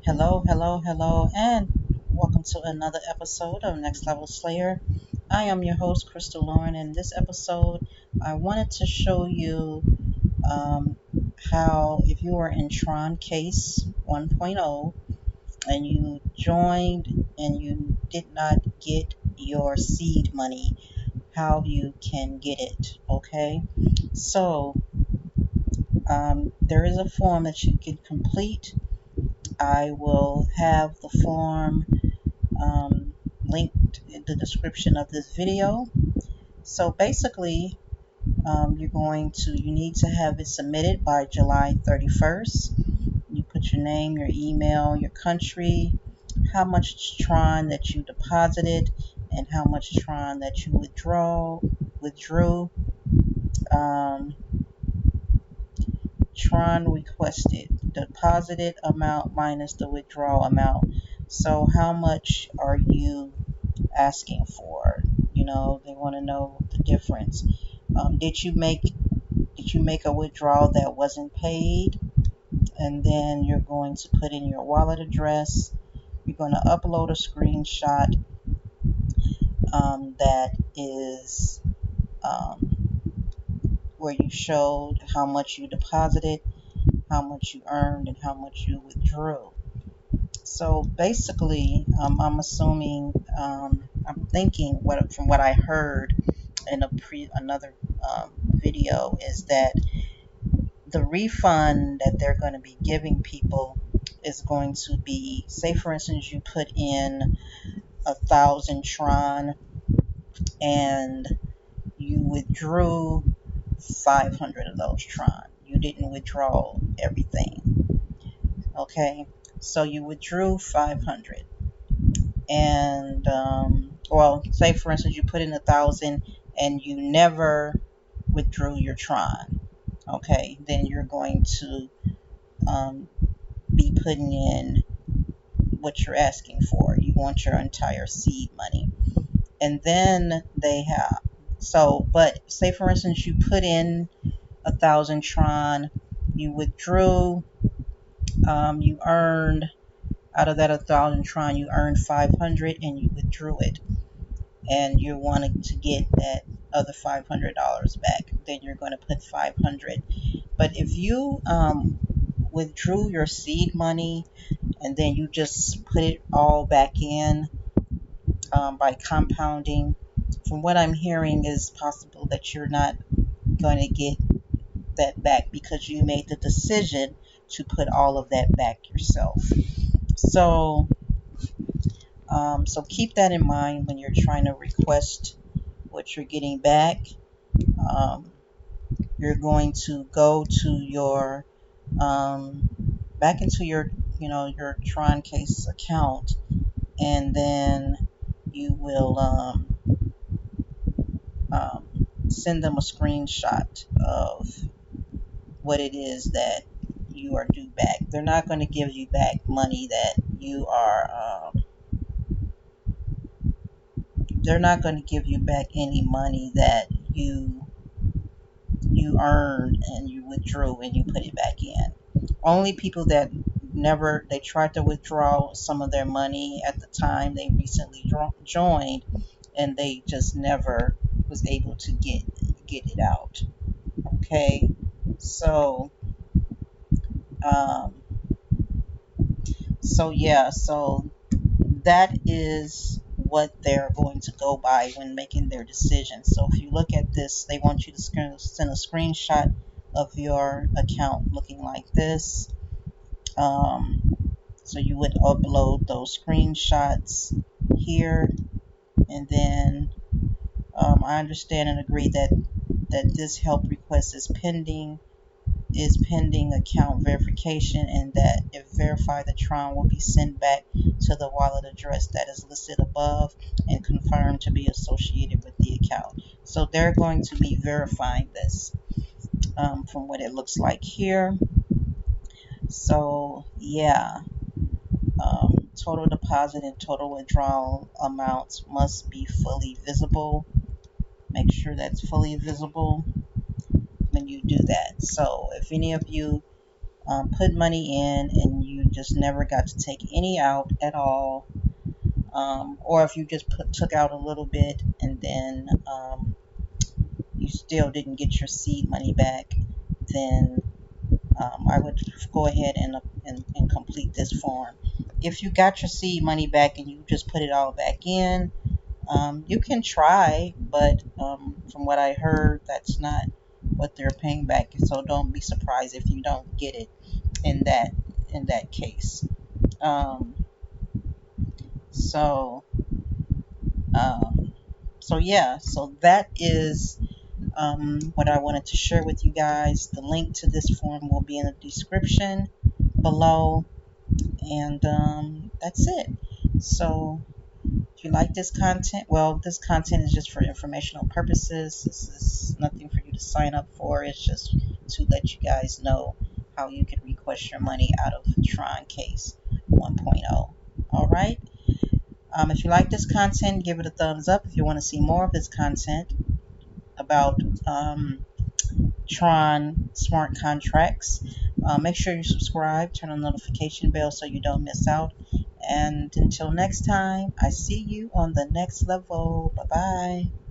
Hello, hello, hello, and welcome to another episode of Next Level Slayer. I am your host, Crystal Lauren. In this episode, I wanted to show you um, how, if you were in Troncase 1.0 and you joined and you did not get your seed money, how you can get it. Okay, so there is a form that you can complete. I will have the form linked in the description of this video. So basically, you need to have it submitted by July 31st. You put your name, your email, your country, how much Tron that you deposited, and how much Tron that you withdrew. Um, Tron requested, deposited amount minus the withdrawal amount. So how much are you asking for? They want to know the difference. Did you make a withdrawal that wasn't paid? And then you're going to put in your wallet address. You're going to upload a screenshot that is where you showed how much you deposited, how much you earned, and how much you withdrew. So basically, I'm assuming, I'm thinking from what I heard in another video is that the refund that they're going to be giving people is going to be, say for instance, you put in 1,000 Tron and you withdrew 500 of those Tron. You didn't withdraw everything. Okay, so you withdrew 500, and well, say for instance you put in 1,000 and you never withdrew your Tron. Okay, then you're going to um, be putting in what you're asking for. You want your entire seed money. And then they have, but say for instance you put in 1,000 Tron, you withdrew, you earned, out of that 1,000 Tron, you earned 500 and you withdrew it. And you're wanting to get that other $500 back, then you're going to put 500. But if you withdrew your seed money and then you just put it all back in by compounding, from what I'm hearing, is possible that you're not going to get that back because you made the decision to put all of that back yourself. So keep that in mind when you're trying to request what you're getting back. Um, you're going to go to your back into your Troncase account, and then you will send them a screenshot of what it is that you are due back. They're not going to give you back money that you are. They're not going to give you back any money that you earned and you withdrew and you put it back in. Only people that they tried to withdraw some of their money at the time they recently joined, and they just never was able to get it out. Okay, so um, so that is what they're going to go by when making their decision. So if you look at this, they want you to send a screenshot of your account looking like this. So you would upload those screenshots here, and then I understand and agree that this help request is pending account verification, and that if verified, the Tron will be sent back to the wallet address that is listed above and confirmed to be associated with the account. So they're going to be verifying this from what it looks like here. So yeah, total deposit and total withdrawal amounts must be fully visible. Make sure that's fully visible when you do that. So if any of you put money in and you just never got to take any out at all, or if you just took out a little bit and then you still didn't get your seed money back, then I would go ahead and complete this form. If you got your seed money back and you just put it all back in, you can try, but from what I heard, that's not what they're paying back. So don't be surprised if you don't get it in that case. Um, so um, so yeah, so that is what I wanted to share with you guys. The link to this form will be in the description below, and that's it. So if you like this content, well, this content is just for informational purposes. This is nothing for you to sign up for. It's just to let you guys know how you can request your money out of Troncase 1.0. All right. If you like this content, give it a thumbs up. If you want to see more of this content about Tron smart contracts, make sure you subscribe, turn on the notification bell so you don't miss out. And until next time, I see you on the next level. Bye bye.